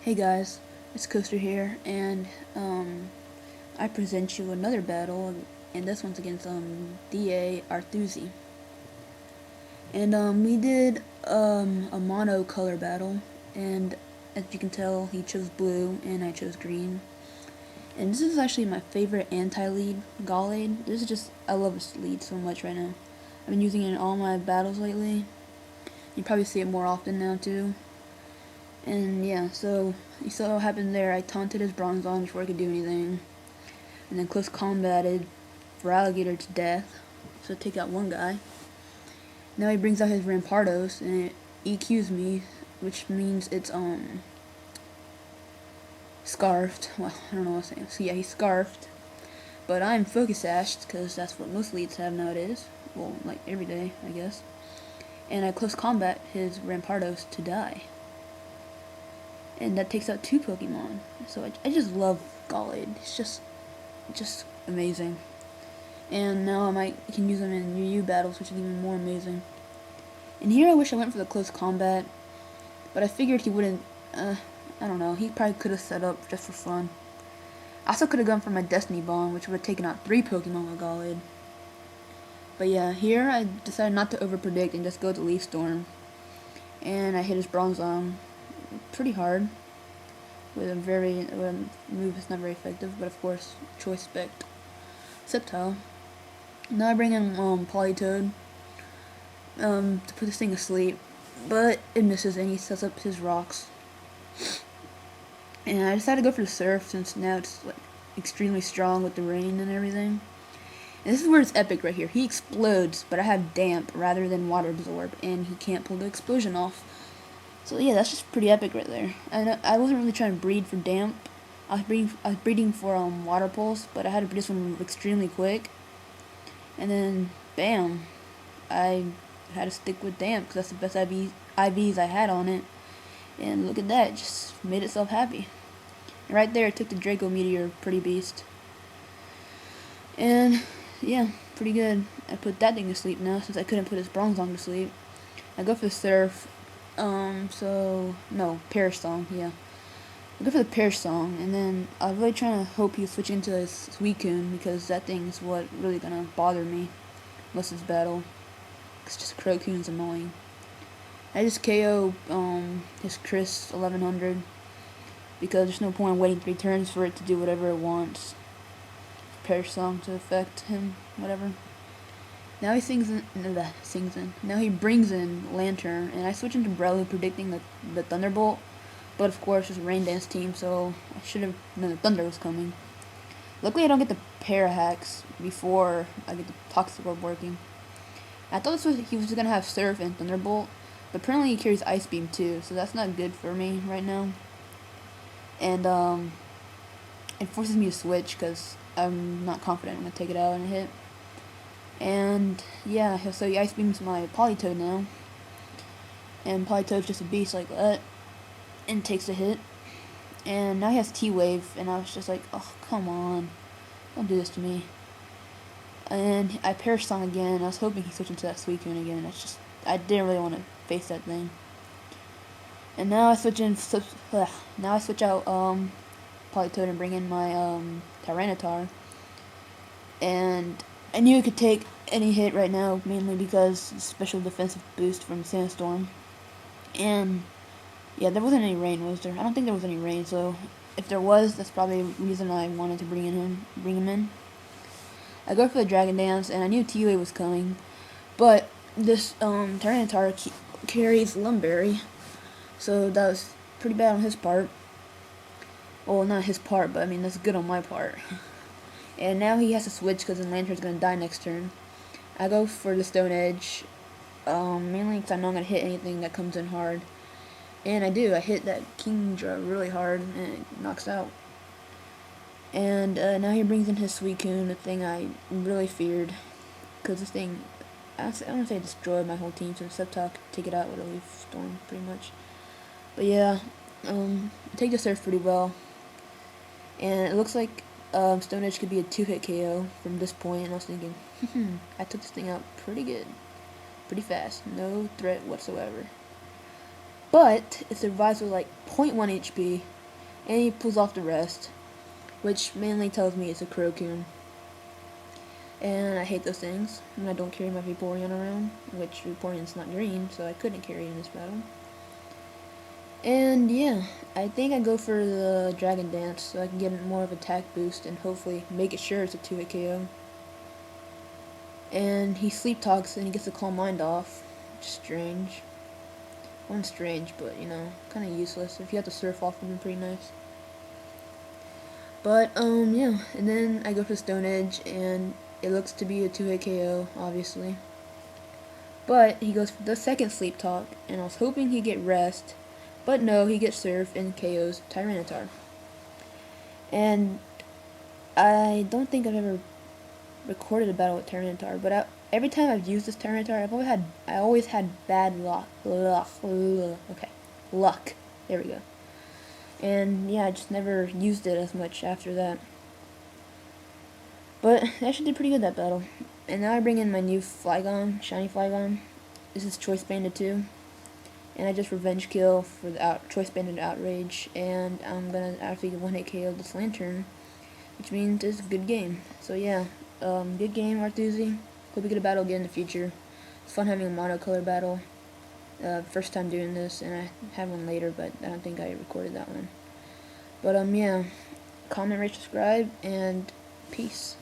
Hey guys, it's Coaster here, and I present you another battle, and this one's against DA Arthuzi. And we did a monocolor battle, and as you can tell, he chose blue and I chose green. And this is actually my favorite anti-lead Gallade. This is just, I love this lead so much right now. I've been using it in all my battles lately. You probably see it more often now too. And yeah, so you saw what happened there. I taunted his bronze on before I could do anything. And then close combated for Alligator to death. So take out one guy. Now he brings out his Rampardos and it EQs me, which means it's scarfed. Well, I don't know what I'm saying. So yeah, he's scarfed. But I'm focus sashed because that's what most leads have nowadays. Well, like every day, I guess. And I close combat his Rampardos to die. And that takes out 2 Pokemon. So I just love Gallade. It's just amazing. And now I can use them in UU battles, which is even more amazing. And here I wish I went for the close combat, but I figured he wouldn't, I don't know, he probably could have set up just for fun. I also could have gone for my Destiny Bomb, which would have taken out 3 Pokemon with Gallade. But yeah, here I decided not to overpredict and just go to Leaf Storm. And I hit his Bronzong pretty hard with a move that's not very effective, but of course, Choice Spect. Sceptile. Now I bring in Politoed to put this thing asleep, but it misses and he sets up his rocks. And I decided to go for the Surf since now it's like extremely strong with the rain and everything. And this is where it's epic right here. He explodes, but I have Damp rather than Water Absorb, and he can't pull the explosion off. So yeah, that's just pretty epic right there. I wasn't really trying to breed for Damp. I was breeding for Water Pulse, but I had to breed this one extremely quick. And then, bam, I had to stick with Damp because that's the best IVs I had on it. And look at that, just made itself happy. And right there, it took the Draco Meteor, pretty beast. And yeah, pretty good. I put that thing to sleep now since I couldn't put his Bronzong to sleep. I go for the Surf. Perish Song, yeah. I go for the Perish Song, and then I was really trying to hope he would switch into his Suicune because that thing's what really gonna bother me most of this battle. It's just Crocoon's annoying. I just KO his Chris 1100 because there's no point in waiting 3 turns for it to do whatever it wants. Perish Song to affect him, whatever. Now he Now he brings in Lantern, and I switch into Breloom predicting the Thunderbolt, but of course it's a Rain Dance team, so I should have known the Thunder was coming. Luckily I don't get the Parahacks before I get the Toxic Orb working. I thought he was gonna have Surf and Thunderbolt, but apparently he carries Ice Beam too, so that's not good for me right now. And it forces me to switch because I'm not confident I'm gonna take it out in a hit. And yeah, so he Ice Beams my Politoed now. And Politoed's just a beast like that. And takes a hit. And now he has T-Wave, and I was just like, oh, come on. Don't do this to me. And I Perish Song again. I was hoping he switched into that Suicune again. I didn't really want to face that thing. And now I switch out Politoed and bring in my Tyranitar. And I knew it could take any hit right now, mainly because special defensive boost from Sandstorm. And yeah, there wasn't any rain, was there? I don't think there was any rain, so if there was, that's probably the reason I wanted to bring him in. I go for the Dragon Dance, and I knew T-Wave was coming, but this Tyranitar carries Lumberry, so that was pretty bad on his part. Well, not his part, but I mean that's good on my part. And now he has to switch because the Lantern's going to die next turn. I go for the Stone Edge, mainly because I know I'm going to hit anything that comes in hard. And I do. I hit that Kingdra really hard, and it knocks out. And now he brings in his Suicune, the thing I really feared. Because this thing, I don't want to say destroyed my whole team, so Sceptile could take it out with a Leaf Storm, pretty much. But yeah, I take the Surf pretty well. And it looks like Stone Edge could be a 2-hit KO from this point, and I was thinking, I took this thing out pretty good, pretty fast, no threat whatsoever. But it survives with like 0.1 HP, and he pulls off the rest, which mainly tells me it's a Crocoon. And I hate those things, and I don't carry my Vaporeon around, which Vaporeon's not green, so I couldn't carry it in this battle. And yeah, I think I go for the Dragon Dance so I can get more of attack boost and hopefully make it sure it's a 2-hit KO. And he sleep talks and he gets to Calm Mind off, which is strange. Well, strange, but you know, kind of useless. If you have to surf off him, pretty nice. But yeah, and then I go for Stone Edge and it looks to be a 2-hit KO, obviously. But he goes for the second sleep talk, and I was hoping he'd get rest. But no, he gets surfed and KOs Tyranitar. And I don't think I've ever recorded a battle with Tyranitar, but every time I've used this Tyranitar, I always had bad luck. Luck. There we go. And yeah, I just never used it as much after that. But I actually did pretty good that battle. And now I bring in my new Flygon, shiny Flygon. This is Choice Banded 2. And I just revenge kill for the Choice Banded Outrage, and I'm gonna actually 1-hit KO this Lantern, which means it's a good game. So yeah, good game, Arthuzi. Hope we get a battle again in the future. It's fun having a monocolor battle. First time doing this, and I had one later, but I don't think I recorded that one. But yeah, comment, rate, subscribe, and peace.